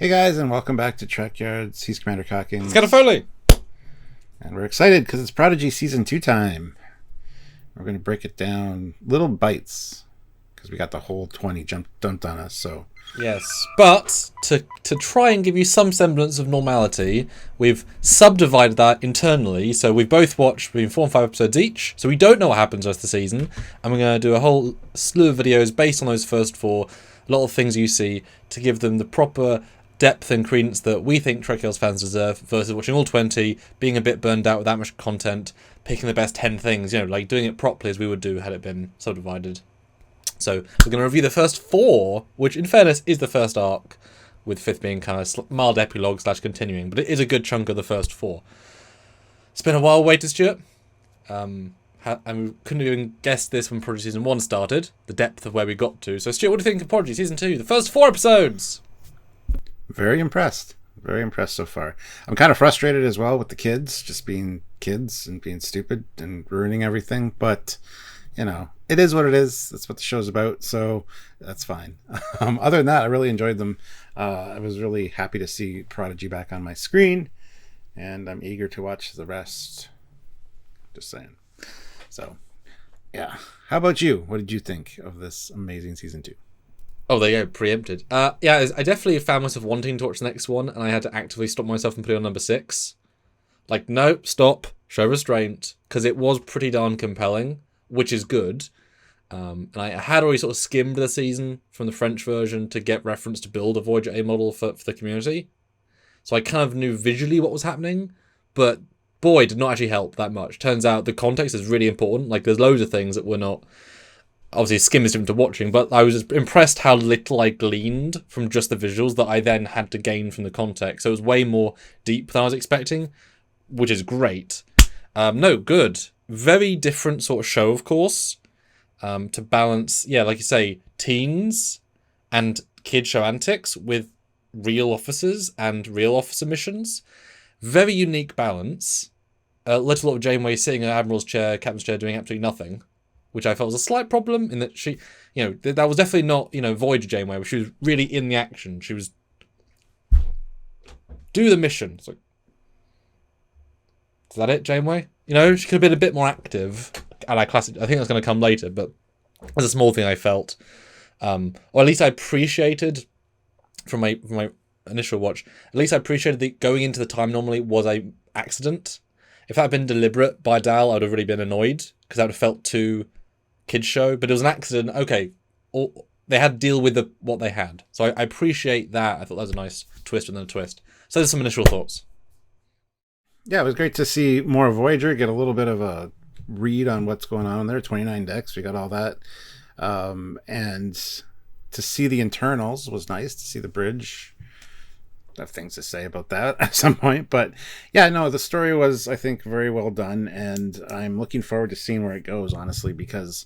Hey guys, and welcome back to Trekyards. He's Commander Cockins. It's got a Foley! And we're excited because it's Prodigy Season 2 time. We're going to break it down little bites because we got the whole 20 dumped on us. So Yes, but to try and give you some semblance of normality, we've subdivided that internally. So we've both watched between 4 and 5 episodes each, so we don't know what happens the rest of the season. And we're going to do a whole slew of videos based on those first 4, a lot of things you see, to give them the proper depth and credence that we think Trekyards fans deserve, versus watching all 20, being a bit burned out with that much content, picking the best 10 things, like doing it properly as we would do had it been subdivided. So we're going to review the first 4, which in fairness is the first arc, with 5th being kind of mild epilogue / continuing, but it is a good chunk of the first 4. It's been a while waited, Stuart. And we couldn't even guess this when Prodigy Season 1 started, the depth of where we got to. So Stuart, what do you think of Prodigy Season 2, the first 4 episodes? very impressed. Very impressed so far. I'm kind of frustrated as well with the kids, just being kids and being stupid and ruining everything. But, it is what it is. That's what the show's about. So that's fine. Other than that, I really enjoyed them. I was really happy to see Prodigy back on my screen. And I'm eager to watch the rest. Just saying. So, yeah. How about you? What did you think of this amazing Season 2? Oh, there you go, preempted. I definitely found myself wanting to watch the next one, and I had to actively stop myself and put it on number 6. Like, no, stop, show restraint, because it was pretty darn compelling, which is good. And I had already sort of skimmed the season from the French version to get reference to build a Voyager A model for the community. So I kind of knew visually what was happening, but boy, it did not actually help that much. Turns out the context is really important. Like, there's loads of things that were not... Obviously, skim is different to watching, but I was impressed how little I gleaned from just the visuals that I then had to gain from the context. So it was way more deep than I was expecting, which is great. No, good. Very different sort of show, of course, to balance, like you say, teens and kid show antics with real officers and real officer missions. Very unique balance. A little of Janeway sitting in Admiral's chair, Captain's chair, doing absolutely nothing, which I felt was a slight problem in that she, that was definitely not, Voyager Janeway, but she was really in the action. She was, do the mission. It's like, is that it, Janeway? She could have been a bit more active. And I think that's going to come later, but that's a small thing I felt. Or at least I appreciated, from my initial watch, at least I appreciated that going into the time normally was a accident. If that had been deliberate by Dal, I would have really been annoyed, because that would have felt too kids show, but it was an accident. Okay, they had to deal with what they had, so I appreciate that. I thought that was a nice twist within a twist. So there's some initial thoughts. Yeah, it was great to see more Voyager, get a little bit of a read on what's going on there. 29 decks, we got all that, and to see the internals was nice. To see the bridge, I have things to say about that at some point, but the story was, I think, very well done, and I'm looking forward to seeing where it goes, honestly, because,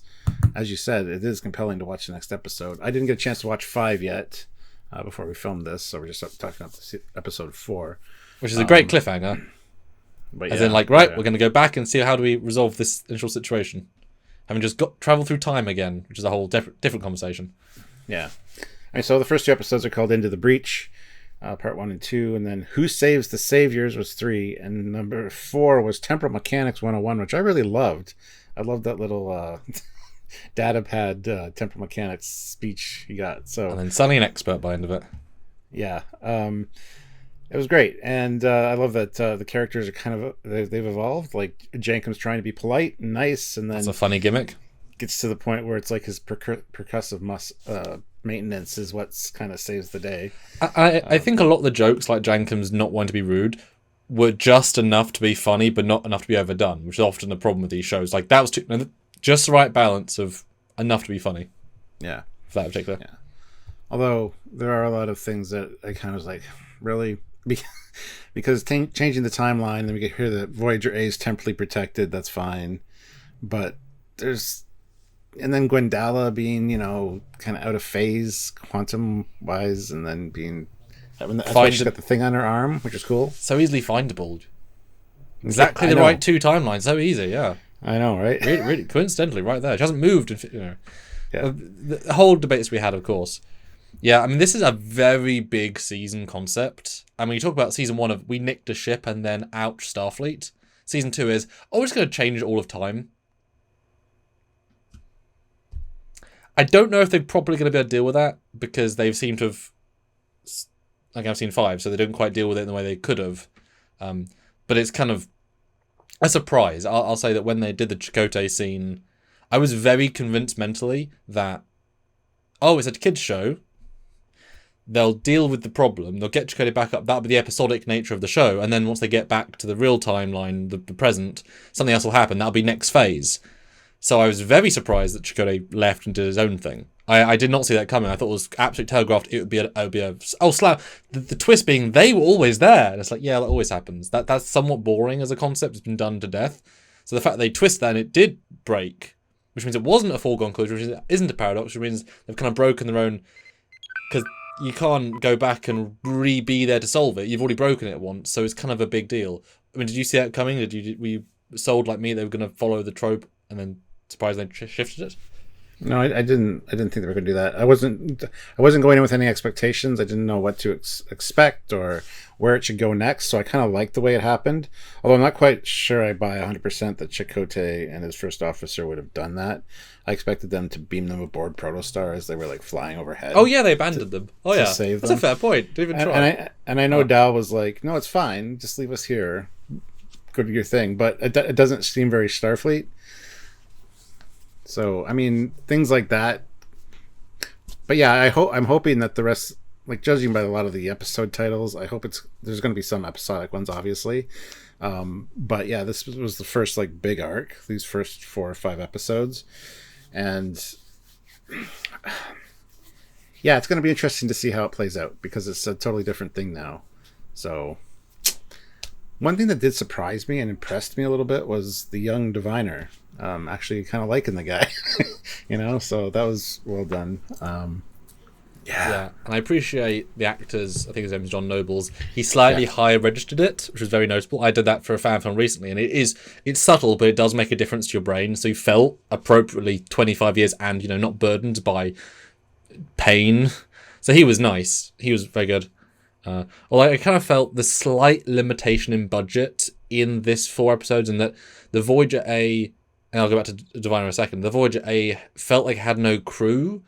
as you said, it is compelling to watch the next episode. I didn't get a chance to watch 5 yet before we filmed this, so we're just talking about episode 4, which is a great cliffhanger. But we're going to go back and see how do we resolve this initial situation, having just traveled through time again, which is a whole different conversation. Yeah. All right, so the first 2 episodes are called Into the Breach. Part 1 and 2, and then Who Saves the Saviors was 3, and number 4 was Temporal Mechanics 101, which I really loved. I loved that little data pad temporal mechanics speech he got. So, and then suddenly an expert by the end of it. Yeah, it was great, and I love that the characters are kind of they've evolved. Like Jankum's trying to be polite and nice, and then it's a funny gimmick. Gets to the point where it's like his percussive maintenance is what's kind of saves the day. I think a lot of the jokes, like Jankum's not wanting to be rude, were just enough to be funny, but not enough to be overdone, which is often the problem with these shows. Like, that was just the right balance of enough to be funny. Yeah. For that particular. Yeah. Although, there are a lot of things that I kind of was like, really? Because changing the timeline, then we get here that Voyager A is temporally protected, that's fine. But and then Gwendala being, kind of out of phase, quantum-wise, and then being... That's why she's got the thing on her arm, which is cool. So easily findable. Exactly the right 2 timelines, so easy, yeah. I know, right? Really, coincidentally, right there. She hasn't moved, Yeah. The whole debates we had, of course. Yeah, I mean, this is a very big season concept. I mean, you talk about season 1 of we nicked a ship and then ouch, Starfleet. Season 2 is, oh, we're just going to change all of time. I don't know if they're probably going to be able to deal with that because they've seemed to have, like I've seen 5, so they didn't quite deal with it in the way they could have. But it's kind of a surprise. I'll say that when they did the Chakotay scene, I was very convinced mentally that, oh, it's a kids show. They'll deal with the problem. They'll get Chakotay back up. That'll be the episodic nature of the show. And then once they get back to the real timeline, the present, something else will happen. That'll be next phase. So I was very surprised that Chakotay left and did his own thing. I did not see that coming. I thought it was absolutely telegraphed. It would be a oh, slap. The twist being they were always there. And it's like, yeah, that always happens. That's somewhat boring as a concept. It's been done to death. So the fact that they twist that and it did break, which means it wasn't a foregone conclusion, which means it isn't a paradox, which means they've kind of broken their own... Because you can't go back and be there to solve it. You've already broken it once, so it's kind of a big deal. I mean, did you see that coming? Were you sold like me they were going to follow the trope and then surprised they shifted it? No, I didn't think they were going to do that. I wasn't going in with any expectations. I didn't know what to expect or where it should go next. So I kind of liked the way it happened. Although I'm not quite sure I buy 100% that Chakotay and his first officer would have done that. I expected them to beam them aboard Protostar as they were like flying overhead. Oh yeah, they abandoned them. Oh yeah, save that's them. a fair point. Didn't even try. And I know Dal was like, no, it's fine. Just leave us here. Go do your thing. But it doesn't seem very Starfleet. So, I mean, things like that. But yeah, I'm hoping that the rest, like judging by a lot of the episode titles, I hope there's going to be some episodic ones, obviously. But yeah, this was the first like big arc, these first 4 or 5 episodes. And yeah, it's going to be interesting to see how it plays out because it's a totally different thing now. So one thing that did surprise me and impressed me a little bit was the young diviner. Actually kind of liking the guy, so that was well done. Yeah, and I appreciate the actors. I think his name is John Nobles. He slightly higher registered it, which was very notable. I did that for a fan film recently, and it's subtle, but it does make a difference to your brain. So you felt appropriately 25 years and not burdened by pain. So he was nice. He was very good. Although I kind of felt the slight limitation in budget in this 4 episodes, and that the Voyager A. And I'll go back to Diviner in a second. The Voyager A felt like it had no crew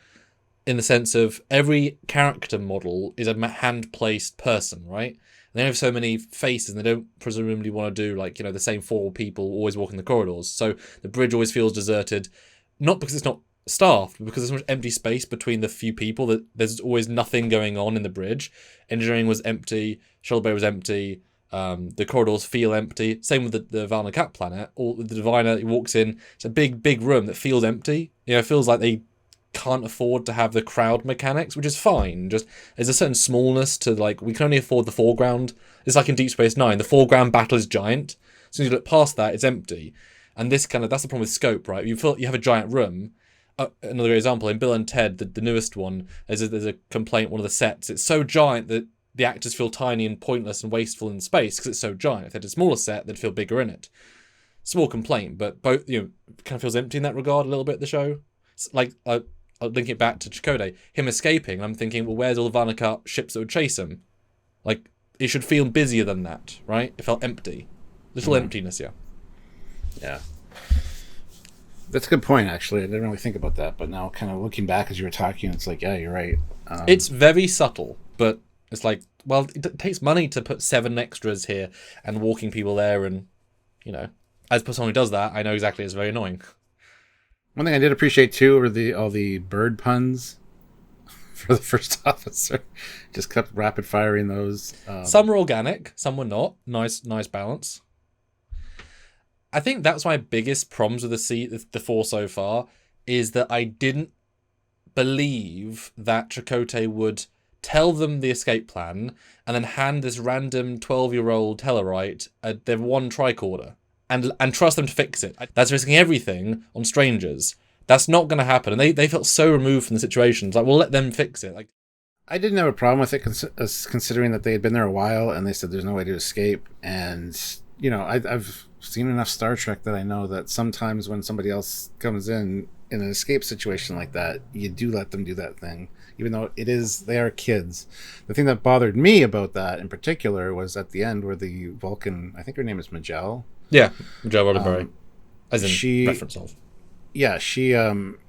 in the sense of every character model is a hand-placed person, right? And they have so many faces and they don't presumably want to do the same 4 people always walking the corridors. So the bridge always feels deserted, not because it's not staffed, but because there's so much empty space between the few people that there's always nothing going on in the bridge. Engineering was empty, shuttle bay was empty, the corridors feel empty. Same with the Valna Cat planet. Or the Diviner, he walks in, it's a big room that feels empty. It feels like they can't afford to have the crowd mechanics, which is fine. Just there's a certain smallness to we can only afford the foreground. It's like in Deep Space Nine, the foreground battle is giant. As soon as you look past that, it's empty. And that's the problem with scope, right? You feel you have a giant room. Another example in Bill and Ted, the newest one, there's a complaint. One of the sets, it's so giant that the actors feel tiny and pointless and wasteful in space because it's so giant. If they had a smaller set, they'd feel bigger in it. Small complaint, but both kind of feels empty in that regard a little bit. The show, it's I'll link it back to Chakotay, him escaping. And I'm thinking, well, where's all the Varnacut ships that would chase him? It should feel busier than that, right? It felt empty, little emptiness, yeah. Yeah, that's a good point. Actually, I didn't really think about that, but now, kind of looking back as you were talking, it's like, yeah, you're right. It's very subtle, but. It's well, it takes money to put 7 extras here and walking people there, and as someone who does that, I know exactly it's very annoying. One thing I did appreciate too were all the bird puns for the first officer. Just kept rapid firing those. Some were organic, some were not. Nice balance. I think that's my biggest problems with the 4 so far is that I didn't believe that Chakotay would tell them the escape plan, and then hand this random 12-year-old Tellarite their one tricorder and trust them to fix it. That's risking everything on strangers. That's not going to happen. And they felt so removed from the situation. It's we'll let them fix it. I didn't have a problem with it considering that they had been there a while and they said there's no way to escape. And, I've seen enough Star Trek that I know that sometimes when somebody else comes in, in an escape situation like that, you do let them do that thing, even though they are kids. The thing that bothered me about that in particular was at the end where the Vulcan, I think her name is Majel. Yeah, Majel Roddenberry, as in reference of. Yeah, she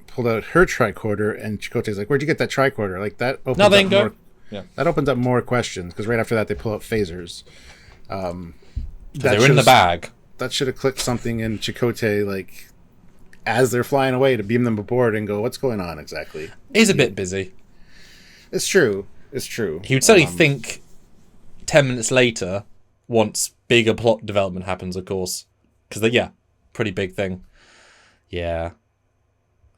pulled out her tricorder, and Chakotay's like, "Where'd you get that tricorder?" Like that opens No, they up go. more. Yeah, that opens up more questions because right after that they pull out phasers. They were in the bag. That should have clicked something in Chakotay, like as they're flying away, to beam them aboard and go, "What's going on exactly?" He's a bit busy. It's true. It's true. He would certainly think 10 minutes later, once bigger plot development happens, of course, because pretty big thing. Yeah,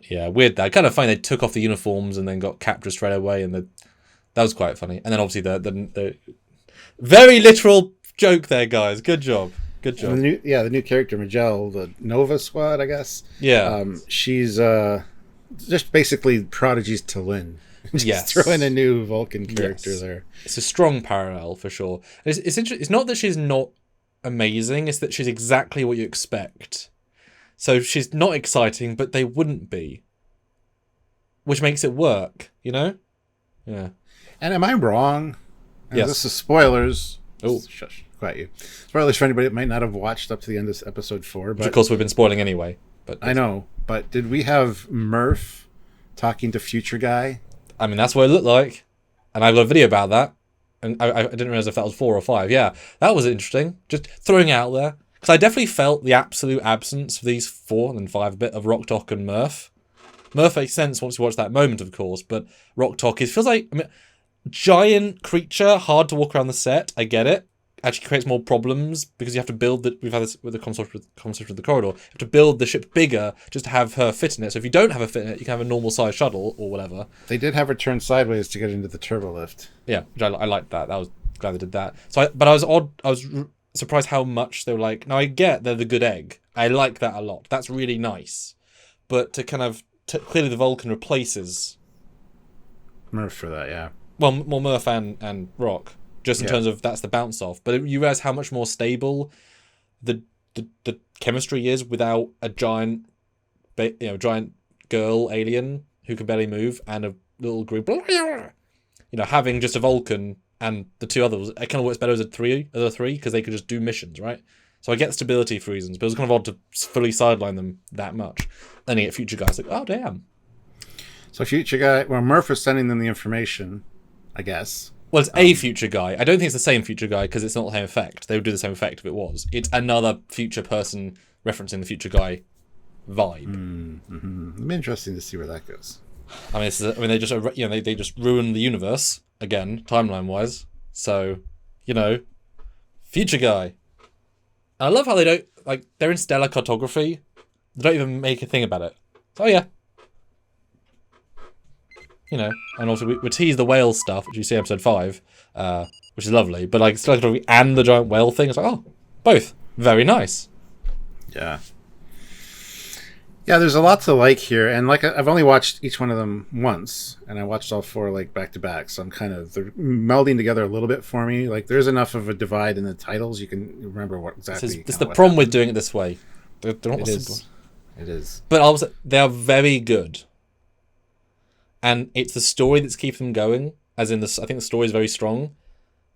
weird. That kind of funny. They took off the uniforms and then got captured straight away, and that was quite funny. And then obviously the very literal joke there, guys. Good job. Good job. The new character Majel, the Nova Squad, I guess. Yeah. She's just basically Prodigy's T'Lyn. Just throw in a new Vulcan character there. It's a strong parallel for sure. It's interesting. It's not that she's not amazing. It's that she's exactly what you expect. So she's not exciting, but they wouldn't be, which makes it work. You know? Yeah. And am I wrong? Yes. This is spoilers. Oh, shush! Quiet you. Spoilers for anybody that might not have watched up to the end of episode 4. But which of course we've been spoiling anyway. But I know. But did we have Murph talking to Future Guy? I mean, that's what it looked like, and I got a video about that, and I didn't realize if that was 4 or 5. Yeah, that was interesting. Just throwing it out there, because I definitely felt the absolute absence of these 4 and then 5 a bit of Rock Talk and Murph. Murph makes sense once you watch that moment, of course, but Rock Talk feels like, I mean, giant creature, hard to walk around the set. I get it. Actually creates more problems because you have to build we've had this with the concept with the corridor. You have to build the ship bigger just to have her fit in it. So if you don't have her fit in it, you can have a normal size shuttle or whatever. They did have her turn sideways to get into the turbo lift. Yeah, which I liked that. I was glad they did that. I was surprised how much they were like. Now I get they're the good egg. I like that a lot. That's really nice. But to kind of clearly the Vulcan replaces Murph for that, yeah. Well, more Murph and Rock. Just in terms of that's the bounce off, but you realize how much more stable the chemistry is without a giant girl alien who can barely move and a little group. Having just a Vulcan and the 2 others, it kind of works better as a three because they could just do missions, right? So I get stability for reasons, but it was kind of odd to fully sideline them that much. Then you get Future Guys like, oh damn. So Future Guy, Murph was sending them the information, I guess. Well, it's a Future Guy. I don't think it's the same Future Guy because it's not the same effect. They would do the same effect if it was. It's another future person referencing the Future Guy vibe. Mm-hmm. It'd be interesting to see where that goes. I mean, they just ruined the universe again, timeline wise. So, Future Guy. And I love how they don't they're in stellar cartography. They don't even make a thing about it. Oh yeah. And also we tease the whale stuff, which you see episode 5, which is lovely. But and the giant whale thing, it's like, oh, both very nice. Yeah. Yeah, there's a lot to like here, and I've only watched each one of them once, and I watched all 4 back to back, so I'm kind of they're melding together a little bit for me. There's enough of a divide in the titles you can remember what exactly. This is the problem with doing it this way. They're not it is. But they are very good. And it's the story that's keeping them going. As in, I think the story is very strong.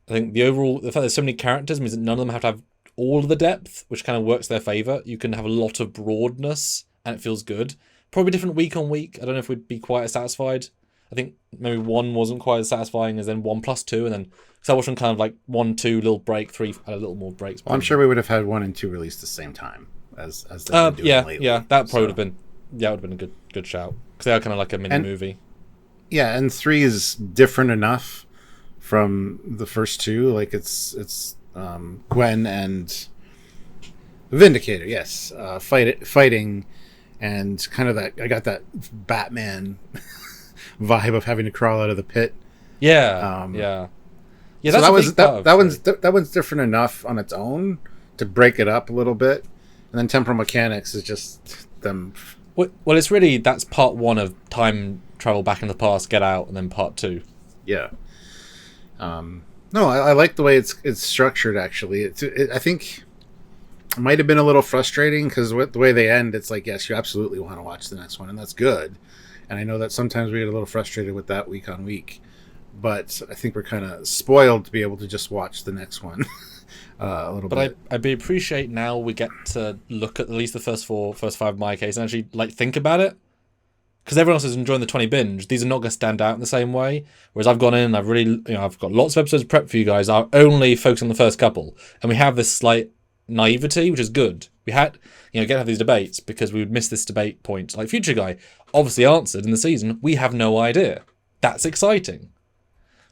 I think the fact there's so many characters means that none of them have to have all of the depth, which kind of works their favour. You can have a lot of broadness, and it feels good. Probably different week on week. I don't know if we'd be quite as satisfied. I think maybe 1 wasn't quite as satisfying as then 1 plus 2, and then because I watched them kind of 1, 2, little break, 3 had a little more breaks. Well, I'm sure we would have had 1 and 2 released the same time as they've been doing lately. Yeah, that probably would have been would have been a good shout because they are kind of like a mini movie. Yeah, and 3 is different enough from the first 2. It's Gwen and Vindicator, yes, fighting, and kind of that. I got that Batman vibe of having to crawl out of the pit. Yeah. So that one's different enough on its own to break it up a little bit, and then Temporal Mechanics is just them. Well, it's really that's part 1 of time travel back in the past, Get Out, and then part 2. Yeah. No, I like the way it's structured. Actually, I think might have been a little frustrating because with the way they end, it's like, yes, you absolutely want to watch the next one, and that's good. And I know that sometimes we get a little frustrated with that week on week, but I think we're kind of spoiled to be able to just watch the next one a little bit. But I appreciate now we get to look at least the first five in my case, and actually like think about it. Because everyone else is enjoying the 20 binge, these are not going to stand out in the same way. Whereas I've gone in and I've got lots of episodes prepped for you guys. I'll only focus on the first couple. And we have this slight naivety, which is good. We had, get to have these debates because we would miss this debate point. Like Future Guy obviously answered in the season, we have no idea. That's exciting.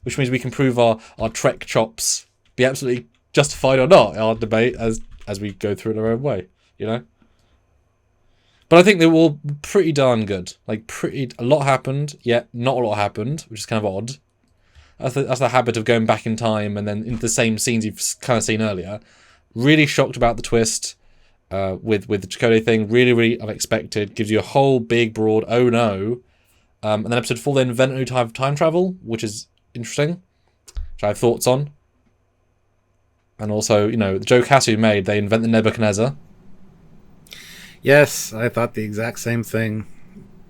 Which means we can prove our Trek chops be absolutely justified or not in our debate as we go through it our own way, But I think they were all pretty darn good. Like, a lot happened, yet not a lot happened, which is kind of odd. That's the habit of going back in time and then into the same scenes you've kind of seen earlier. Really shocked about the twist with the Chakotay thing. Really, really unexpected. Gives you a whole big, broad, oh no. And then episode 4, they invent a new type of time travel, which is interesting, which I have thoughts on. And also, the Joe Cassu made, they invent the Nebuchadnezzar. Yes, I thought the exact same thing,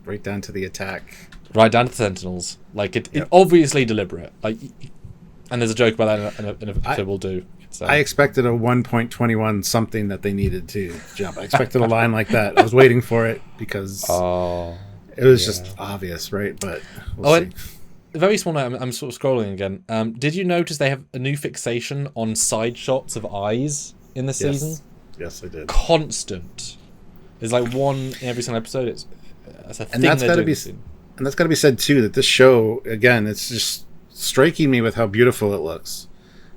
right down to the attack. Right down to the Sentinels. Like, it obviously deliberate. Like, and there's a joke about that in a episode we'll do. So. I expected a 1.21 something that they needed to jump. I expected a line like that. I was waiting for it because it was just obvious, right? But we'll see. A very small note, I'm sort of scrolling again. Did you notice they have a new fixation on side shots of eyes in the season? Yes, I did. Constant. There's like one in every single episode. That's a thing that's got to be, and that's got to be said too. That this show, again, it's just striking me with how beautiful it looks.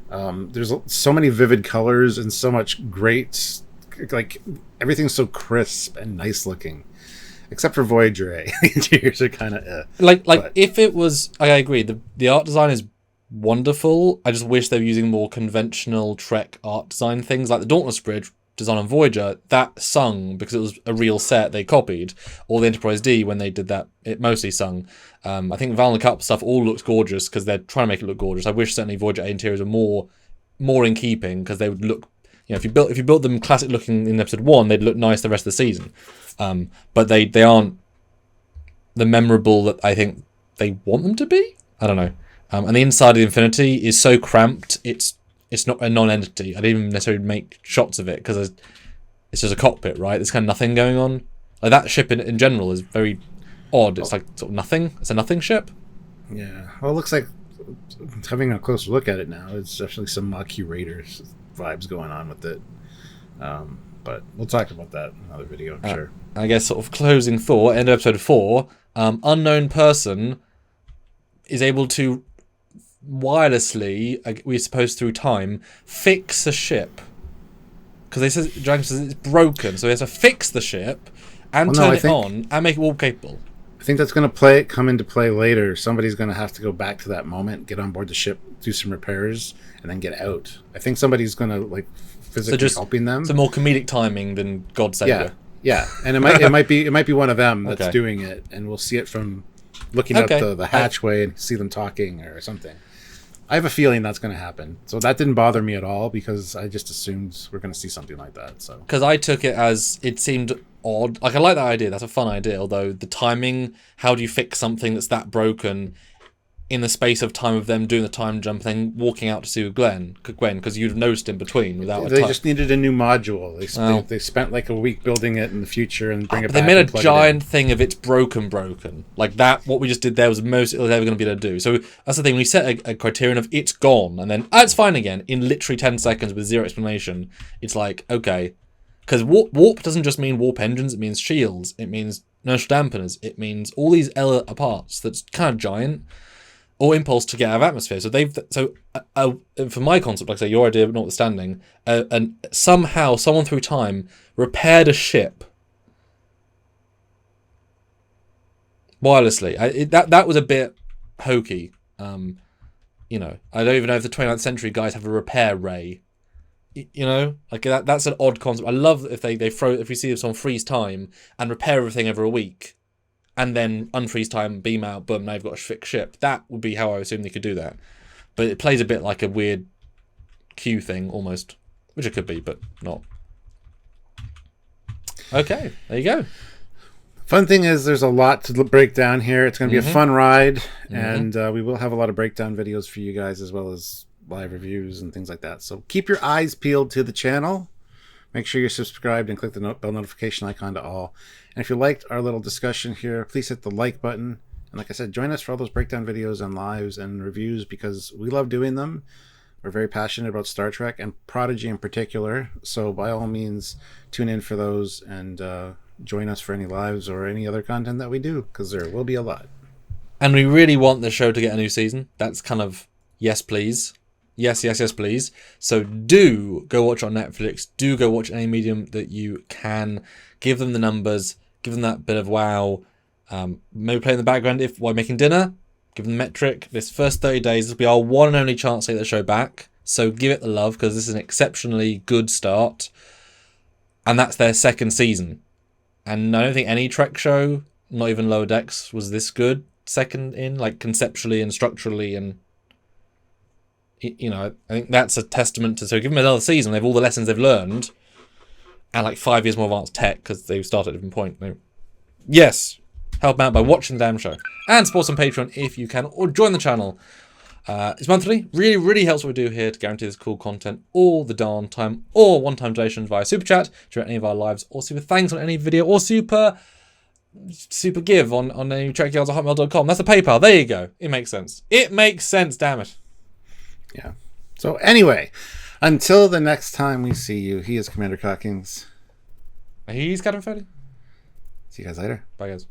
There's so many vivid colors and so much great, like everything's so crisp and nice looking, except for Voyager A. The interiors are kind of but if it was. I agree. The art design is wonderful. I just wish they were using more conventional Trek art design things, like the Dauntless Bridge design on Voyager, that sung because it was a real set they copied, or the Enterprise D when they did that, it mostly sung. I think Val and Cup stuff all looks gorgeous because they're trying to make it look gorgeous. I wish certainly Voyager A interiors were more in keeping because they would look, if you built them classic looking in episode 1, they'd look nice the rest of the season. But they aren't the memorable that I think they want them to be. I don't know. And the inside of the Infinity is so cramped, it's not a non-entity. I didn't even necessarily make shots of it because it's just a cockpit, right? There's kind of nothing going on. Like that ship in general is very odd. It's like sort of nothing. It's a nothing ship. Yeah. Well, it looks like, having a closer look at it now, it's actually some Maquis Raiders vibes going on with it. But we'll talk about that in another video, I'm sure. I guess sort of closing thought, end of episode 4, unknown person is able to wirelessly, we suppose through time, fix a ship because Dragon says it's broken, so he has to fix the ship and turn it on and make it warp capable. I think that's going to come into play later. Somebody's going to have to go back to that moment, get on board the ship, do some repairs, and then get out. I think somebody's going to physically helping them. So more comedic timing than God Savior. Yeah, and it might be one of them that's doing it, and we'll see it from looking out the hatchway and see them talking or something. I have a feeling that's going to happen. So that didn't bother me at all because I just assumed we're going to see something like that. So because I took it as it seemed odd. Like I like that idea. That's a fun idea. Although the timing, how do you fix something that's that broken in the space of time of them doing the time jump thing, walking out to see Gwen, because you'd have noticed in between without. They just needed a new module. They spent like a week building it in the future and bring it back. They made a giant thing of it's broken. Like that, what we just did there was the most it was ever going to be able to do. So that's the thing. We set a criterion of it's gone, and then it's fine again in literally 10 seconds with zero explanation. It's like okay, because warp doesn't just mean warp engines. It means shields. It means inertial dampeners. It means all these other parts that's kind of giant. Or impulse to get out of atmosphere. So for my concept, like I say, your idea notwithstanding, and somehow someone through time repaired a ship wirelessly. That was a bit hokey. I don't even know if the 29th century guys have a repair ray. Like that's an odd concept. I love if if we see someone freeze time and repair everything over a week. And then unfreeze time, beam out, boom, now you've got a fixed ship. That would be how I assume they could do that. But it plays a bit like a weird Q thing, almost. Which it could be, but not. Okay, there you go. Fun thing is, there's a lot to break down here. It's going to be a fun ride, and we will have a lot of breakdown videos for you guys, as well as live reviews and things like that. So keep your eyes peeled to the channel. Make sure you're subscribed and click the bell notification icon to all. And if you liked our little discussion here, please hit the like button. And like I said, join us for all those breakdown videos and lives and reviews, because we love doing them. We're very passionate about Star Trek and Prodigy in particular. So by all means, tune in for those and join us for any lives or any other content that we do, because there will be a lot. And we really want the show to get a new season. That's kind of yes, please. Yes, please. So do go watch it on Netflix. Do go watch any medium that you can. Give them the numbers. Give them that bit of wow. Maybe play in the background while making dinner. Give them the metric. This first 30 days will be our one and only chance to get the show back. So give it the love, because this is an exceptionally good start. And that's their second season. And I don't think any Trek show, not even Lower Decks, was this good second in, like conceptually and structurally. And, you know, I think that's a testament to, so give them another season. They have all the lessons they've learned. And like 5 years more advanced tech, because they've started at a different point. Yes. Help them out by watching the damn show. And support us on Patreon if you can, or join the channel. It's monthly. Really, really helps what we do here to guarantee this cool content all the darn time, or one-time donations via Super Chat during any of our lives, or Super Thanks on any video, or Super Give on any trekyards@hotmail.com. That's the PayPal. There you go. It makes sense. It makes sense, damn it. Yeah. So anyway, until the next time we see you, he is Commander Cockings. He's Captain Foley. See you guys later. Bye, guys.